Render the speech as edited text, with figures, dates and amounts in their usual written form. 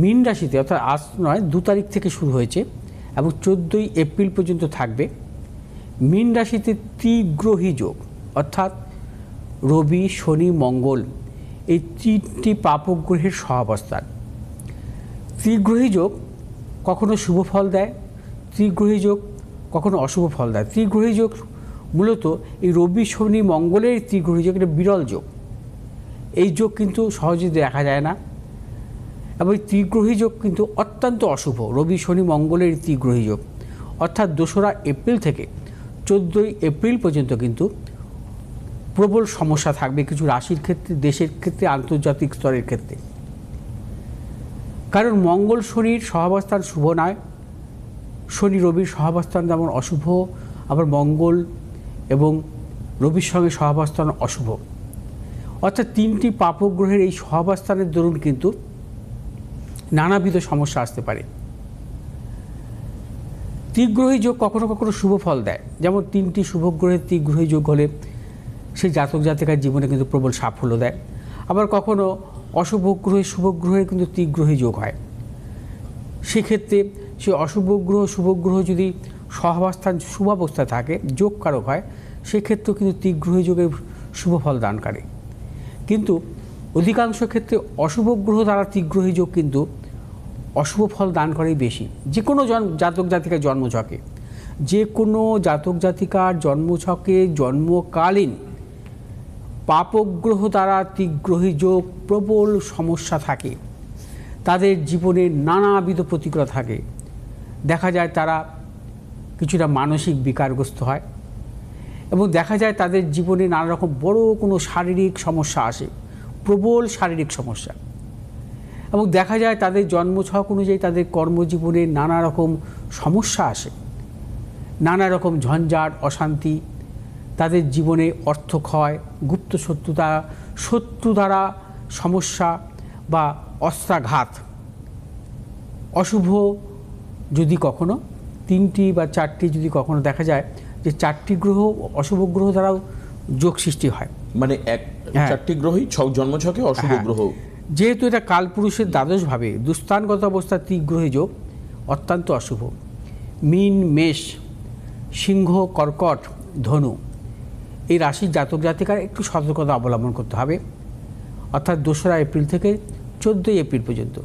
মীন রাশিতে, অর্থাৎ আজ নয় 2 তারিখ থেকে শুরু হয়েছে এবং 14ই এপ্রিল পর্যন্ত থাকবে। মীন রাশিতে ত্রিগ্রহী যোগ, অর্থাৎ রবি, শনি, মঙ্গল, এই 3টি পাপগ্রহের সহাবস্থান। ত্রিগ্রহী যোগ কখনো শুভ ফল দেয়, ত্রিগ্রহী যোগ কখনো অশুভ ফল দেয়। ত্রিগ্রহী যোগ মূলত এই রবি, শনি, মঙ্গলের ত্রিগ্রহী যোগ, এটা বিরল যোগ। এই যোগ কিন্তু সহজে দেখা যায় না এবং এই ত্রিগ্রহী যোগ কিন্তু অত্যন্ত অশুভ। রবি, শনি, মঙ্গলের ত্রিগ্রহী যোগ, অর্থাৎ 2রা এপ্রিল থেকে 14ই এপ্রিল পর্যন্ত কিন্তু প্রবল সমস্যা থাকবে কিছু রাশির ক্ষেত্রে, দেশের ক্ষেত্রে, আন্তর্জাতিক স্তরের ক্ষেত্রে। কারণ মঙ্গল শনির সহাবস্থান শুভ নয়, শনি রবির সহাবস্থান যেমন অশুভ, আবার মঙ্গল এবং রবির সঙ্গে সহাবস্থান অশুভ। অর্থাৎ 3টি পাপগ্রহের এই সহাবস্থানের দরুন কিন্তু নানাবিধ সমস্যা আসতে পারে। ত্রিগ্রহী যোগ কখনো কখনো শুভ ফল দেয়, যেমন 3টি শুভগ্রহের ত্রিগ্রহী যোগ হলে সেই জাতক জাতিকার জীবনে কিন্তু প্রবল সাফল্য দেয়। আবার কখনো অশুভ গ্রহে শুভগ্রহের কিন্তু ত্রিগ্রহী যোগ হয়। সেক্ষেত্রে সেই অশুভ গ্রহ শুভগ্রহ যদি সহাবস্থান শুভাবস্থায় থাকে, যোগ কারক হয়, সেক্ষেত্রেও কিন্তু ত্রিগ্রহী যোগের শুভ ফল দান করে। কিন্তু অধিকাংশ ক্ষেত্রে অশুভ গ্রহ দ্বারা ত্রিগ্রহী যোগ কিন্তু অশুভ ফল দান করেই বেশি। যে কোনো জাতক জাতিকার জন্মছকে, যে কোনো জাতক জাতিকার জন্মছকে জন্মকালীন পাপগ্রহ দ্বারা ত্রিগ্রহী যোগ প্রবল সমস্যা থাকে, তাদের জীবনে নানাবিধ প্রতিকূলতা থাকে। দেখা যায় তারা কিছুটা মানসিক বিকারগ্রস্ত হয় এবং দেখা যায় তাদের জীবনে নানা রকম বড় কোনো শারীরিক সমস্যা আসে, প্রবল শারীরিক সমস্যা। এবং দেখা যায় তাদের জন্মছক অনুযায়ী তাদের কর্মজীবনে নানা রকম সমস্যা আসে, নানা রকম ঝঞ্ঝাট, অশান্তি, তাদের জীবনে অর্থক্ষয়, গুপ্ত শত্রুতা, শত্রু দ্বারা সমস্যা বা অস্ত্রাঘাত। অশুভ যদি কখনো 3টি বা 4টি যদি কখনো দেখা যায় যে 4টি গ্রহ অশুভ গ্রহ দ্বারাও যোগ সৃষ্টি হয়, মানে 4টি গ্রহই জন্মছকে অশুভ গ্রহ। যেহেতু এটা কালপুরুষের দ্বাদশভাবে দুস্থানগত অবস্থা ত্রিগ্রহী যোগ অত্যন্ত অশুভ। মীন, মেষ, সিংহ, কর্কট, ধনু এই রাশির জাতক জাতিকার একটু সতর্কতা অবলম্বন করতে হবে, অর্থাৎ 2রা এপ্রিল থেকে 14ই এপ্রিল পর্যন্ত।